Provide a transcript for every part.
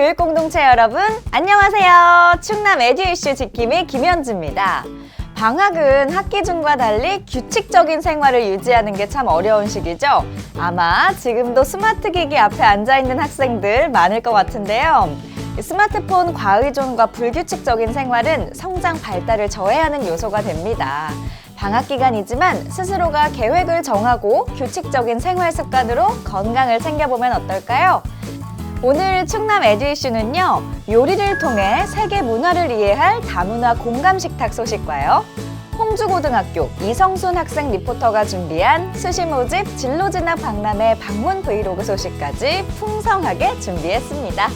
교육공동체 여러분, 안녕하세요. 충남 에듀 이슈 지킴이 김현주입니다. 방학은 학기 중과 달리 규칙적인 생활을 유지하는 게 참 어려운 시기죠. 아마 지금도 스마트 기기 앞에 앉아있는 학생들 많을 것 같은데요. 스마트폰 과의존과 불규칙적인 생활은 성장 발달을 저해하는 요소가 됩니다. 방학 기간이지만 스스로가 계획을 정하고 규칙적인 생활 습관으로 건강을 챙겨보면 어떨까요? 오늘 충남 에듀 이슈는요, 요리를 통해 세계 문화를 이해할 다문화 공감 식탁 소식과요, 홍주고등학교 이성순 학생 리포터가 준비한 수시 모집 진로 진학 박람회 방문 브이로그 소식까지 풍성하게 준비했습니다.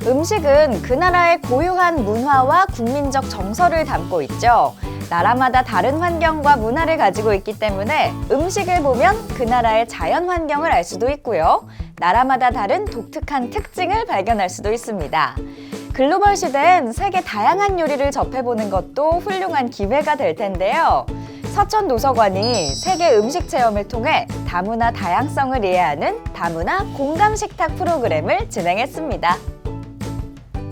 음식은 그 나라의 고유한 문화와 국민적 정서를 담고 있죠. 나라마다 다른 환경과 문화를 가지고 있기 때문에 음식을 보면 그 나라의 자연 환경을 알 수도 있고요. 나라마다 다른 독특한 특징을 발견할 수도 있습니다. 글로벌 시대엔 세계 다양한 요리를 접해보는 것도 훌륭한 기회가 될 텐데요. 서천도서관이 세계 음식 체험을 통해 다문화 다양성을 이해하는 다문화 공감 식탁 프로그램을 진행했습니다.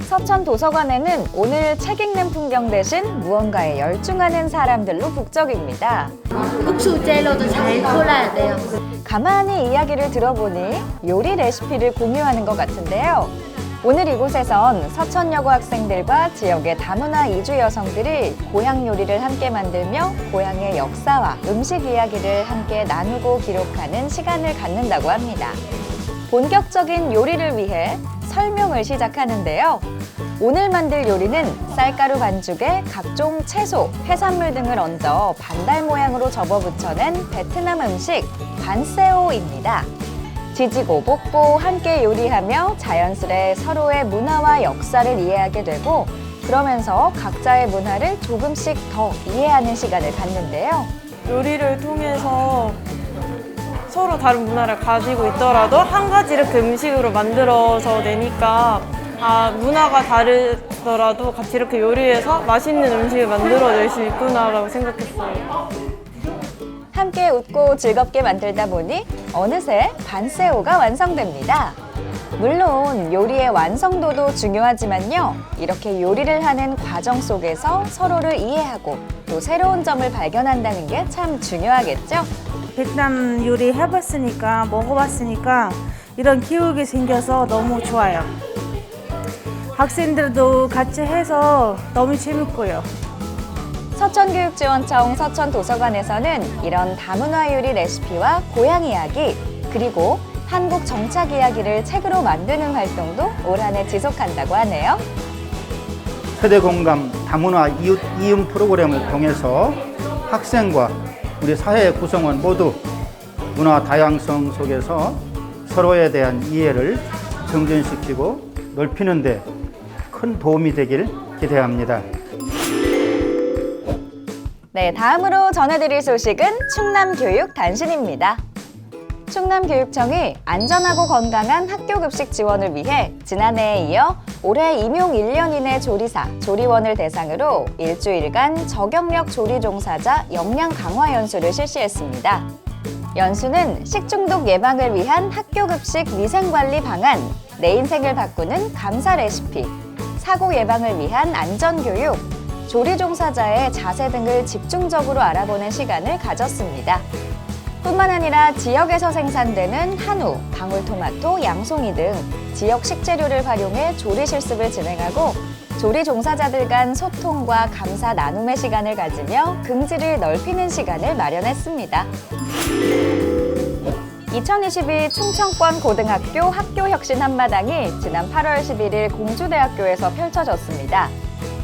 서천도서관에는 오늘 책 읽는 풍경 대신 무언가에 열중하는 사람들로 북적입니다. 국수제로도 잘 골라야 돼요. 가만히 이야기를 들어보니 요리 레시피를 공유하는 것 같은데요. 오늘 이곳에선 서천여고 학생들과 지역의 다문화 이주 여성들이 고향 요리를 함께 만들며 고향의 역사와 음식 이야기를 함께 나누고 기록하는 시간을 갖는다고 합니다. 본격적인 요리를 위해 설명을 시작하는데요. 오늘 만들 요리는 쌀가루 반죽에 각종 채소, 해산물 등을 얹어 반달 모양으로 접어 붙여낸 베트남 음식 반세오입니다. 지지고 볶고 함께 요리하며 자연스레 서로의 문화와 역사를 이해하게 되고 그러면서 각자의 문화를 조금씩 더 이해하는 시간을 갖는데요. 요리를 통해서 서로 다른 문화를 가지고 있더라도 한 가지 이렇게 음식으로 만들어서 내니까 문화가 다르더라도 같이 이렇게 요리해서 맛있는 음식을 만들어낼 수 있구나라고 생각했어요. 함께 웃고 즐겁게 만들다 보니 어느새 반세오가 완성됩니다. 물론 요리의 완성도도 중요하지만요. 이렇게 요리를 하는 과정 속에서 서로를 이해하고 또 새로운 점을 발견한다는 게 참 중요하겠죠? 베트남 요리 해봤으니까 먹어봤으니까 이런 기억이 생겨서 너무 좋아요. 학생들도 같이 해서 너무 재밌고요. 서천교육지원청 서천도서관에서는 이런 다문화 요리 레시피와 고향 이야기 그리고 한국 정착 이야기를 책으로 만드는 활동도 올 한 해 지속한다고 하네요. 세대공감 다문화 이응 프로그램을 통해서 학생과 우리 사회 구성원 모두 문화 다양성 속에서 서로에 대한 이해를 정진시키고 넓히는 데 큰 도움이 되길 기대합니다. 네, 다음으로 전해드릴 소식은 충남교육 단신입니다. 충남교육청이 안전하고 건강한 학교급식 지원을 위해 지난해에 이어 올해 임용 1년 이내 조리사, 조리원을 대상으로 일주일간 저경력 조리 종사자 역량 강화 연수를 실시했습니다. 연수는 식중독 예방을 위한 학교급식 위생관리 방안, 내 인생을 바꾸는 감사 레시피, 사고 예방을 위한 안전교육, 조리 종사자의 자세 등을 집중적으로 알아보는 시간을 가졌습니다. 뿐만 아니라 지역에서 생산되는 한우, 방울토마토, 양송이 등 지역 식재료를 활용해 조리 실습을 진행하고 조리 종사자들 간 소통과 감사 나눔의 시간을 가지며 긍지를 넓히는 시간을 마련했습니다. 2022 충청권 고등학교 학교혁신 한마당이 지난 8월 11일 공주대학교에서 펼쳐졌습니다.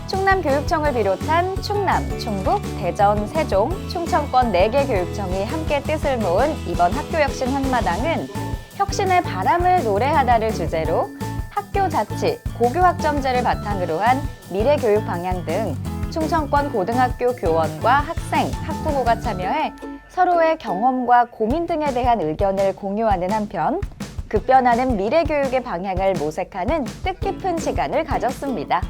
충남교육청을 비롯한 충남, 충북, 대전, 세종, 충청권 4개 교육청이 함께 뜻을 모은 이번 학교혁신 한마당은 혁신의 바람을 노래하다를 주제로 학교 자치, 고교학점제를 바탕으로 한 미래교육 방향 등 충청권 고등학교 교원과 학생, 학부모가 참여해 서로의 경험과 고민 등에 대한 의견을 공유하는 한편 급변하는 미래교육의 방향을 모색하는 뜻깊은 시간을 가졌습니다.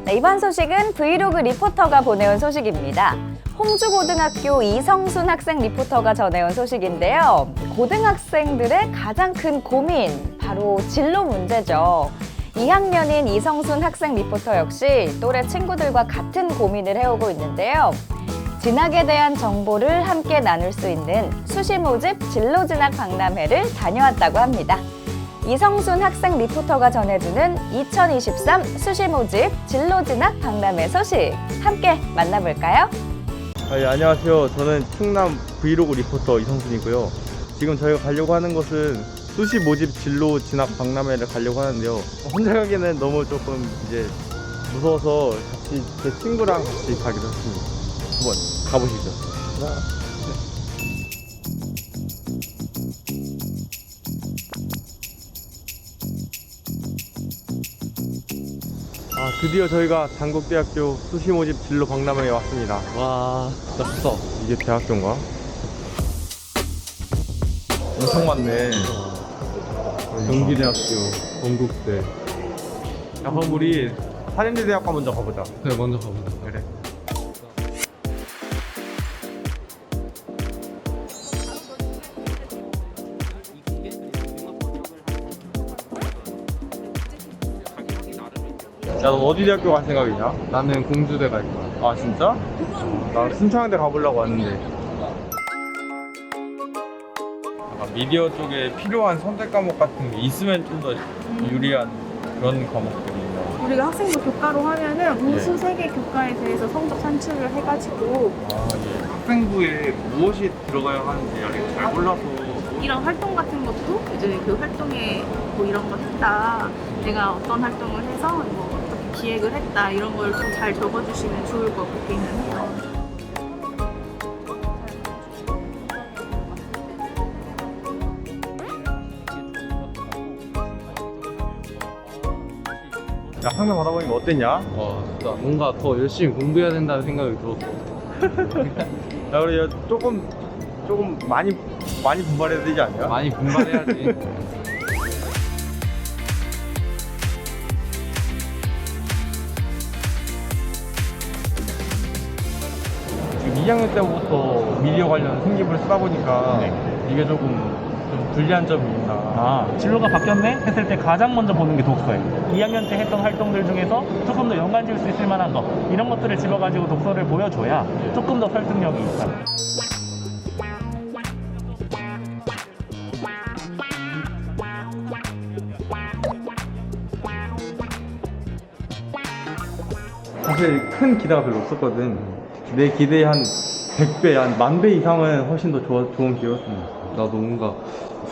네, 이번 소식은 브이로그 리포터가 보내온 소식입니다. 홍주고등학교 이성순 학생 리포터가 전해온 소식인데요. 고등학생들의 가장 큰 고민, 바로 진로 문제죠. 2학년인 이성순 학생 리포터 역시 또래 친구들과 같은 고민을 해오고 있는데요. 진학에 대한 정보를 함께 나눌 수 있는 수시 모집 진로 진학 박람회를 다녀왔다고 합니다. 이성순 학생 리포터가 전해주는 2023 수시 모집 진로 진학 박람회 소식 함께 만나볼까요? 예, 안녕하세요. 저는 충남 브이로그 리포터 이성순이고요. 지금 저희가 가려고 하는 곳은 수시 모집 진로 진학 박람회를 가려고 하는데요. 혼자 가기는 너무 조금 이제 무서워서 같이 제 친구랑 같이 가기로 했습니다. 한번 가보시죠. 드디어 저희가 단국대학교 수시 모집 진로 박람회에 왔습니다. 와, 졌어. 이게 대학교인가? 엄청 많네. 경기대학교, 건국대. 야, 그럼 우리 사립대학과 먼저 가보자. 네, 먼저 가보자. 그래. 야, 너 어디 대학교 갈 생각이냐? 나는 공주대 갈 거야. 아, 진짜? 나 순창대 가보려고 하는데. 미디어 쪽에 필요한 선택 과목 같은 게 있으면 좀 더 유리한 그런 과목들이 있나? 우리가 학생부 교과로 하면은 우수 3개 교과에 대해서 성적 산출을 해가지고 예. 학생부에 무엇이 들어가야 하는지 아직 잘 몰라서. 이런 활동 같은 것도 이제 그 활동에 뭐 이런 걸 했다, 내가 어떤 활동을 해서 뭐 어떻게 기획을 했다 이런 걸 좀 잘 적어주시면 좋을 것 같기는 해요. 야, 상담 받아보니까 어땠냐? 진짜 뭔가 더 열심히 공부해야 된다는 생각이 들었어. 야, 우리 조금 많이 분발해야 되지 않냐? 많이 분발해야지. 지금 2학년 때부터 미디어 관련 생기부를 쓰다 보니까 이게 좀 불리한 점이 있나? 진로가 바뀌었네 했을 때 가장 먼저 보는 게 독서예요. 2학년 때 했던 활동들 중에서 조금 더 연관 지을 수 있을 만한 거, 이런 것들을 집어가지고 독서를 보여줘야 조금 더 설득력이 있다. 사실 큰 기대가 별로 없었거든. 내 기대의 한 100배, 한 10,000배 이상은 훨씬 더 좋은 기회였습니다. 나도 뭔가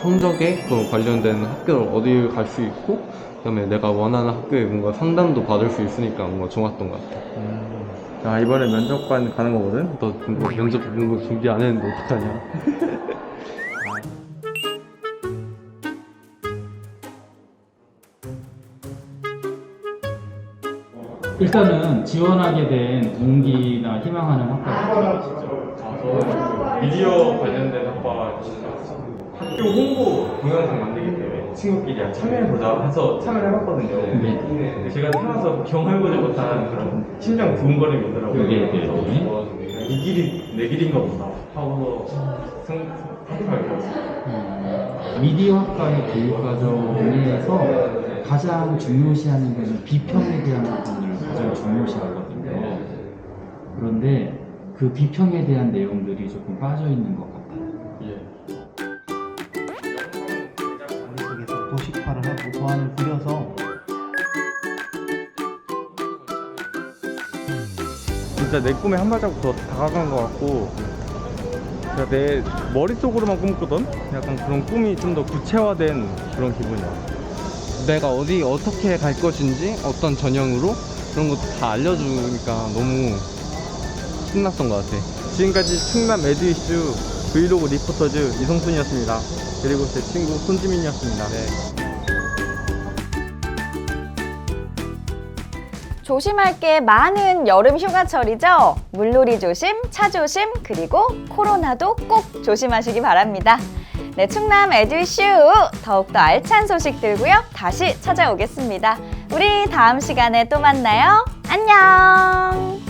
성적에 관련된 학교를 어디를 갈 수 있고, 그다음에 내가 원하는 학교에 뭔가 상담도 받을 수 있으니까 뭔가 좋았던 것 같아. 자, 이번에 면접관 가는 거거든? 너 뭐 면접 보는 거 준비 안 했는데 어떡하냐? 일단은 지원하게 된 동기나 희망하는 학과가 미디어 관련된 학과 학교 홍보 동영상 만들기 때문에 친구끼리 참여해보자 해서 참여를 해봤거든요. 근데 제가 태어나서 경험해보지 못한 그런 심장 두근거림이 있더라고요. 그래서 이 길이 내 길인가 보다 하고 생각하게 되었어요. 미디어 학과의 교육 과정에서 가장 중요시하는 것은 비평에 대한 부분을 가장 중요시하거든요. 그런데 그 비평에 대한 내용들이 조금 빠져 있는 것 같아요. 속에서 도식화를 하고 도안을 그려서 진짜 내 꿈에 한 발자국 더 다가간 것 같고, 제가 내 머릿속으로만 꿈꾸던 약간 그런 꿈이 좀 더 구체화된 그런 기분이야. 내가 어떻게 갈 것인지, 어떤 전형으로 그런 것도 다 알려주니까 너무 신났던 것 같아. 지금까지 충남 에듀 이슈 브이로그 리포터즈 이성순이었습니다. 그리고 제 친구 손지민이었습니다. 조심할 게 많은 여름 휴가철이죠. 물놀이 조심, 차 조심, 그리고 코로나도 꼭 조심하시기 바랍니다. 네, 충남 에듀 이슈 더욱더 알찬 소식 들고요. 다시 찾아오겠습니다. 우리 다음 시간에 또 만나요. 안녕!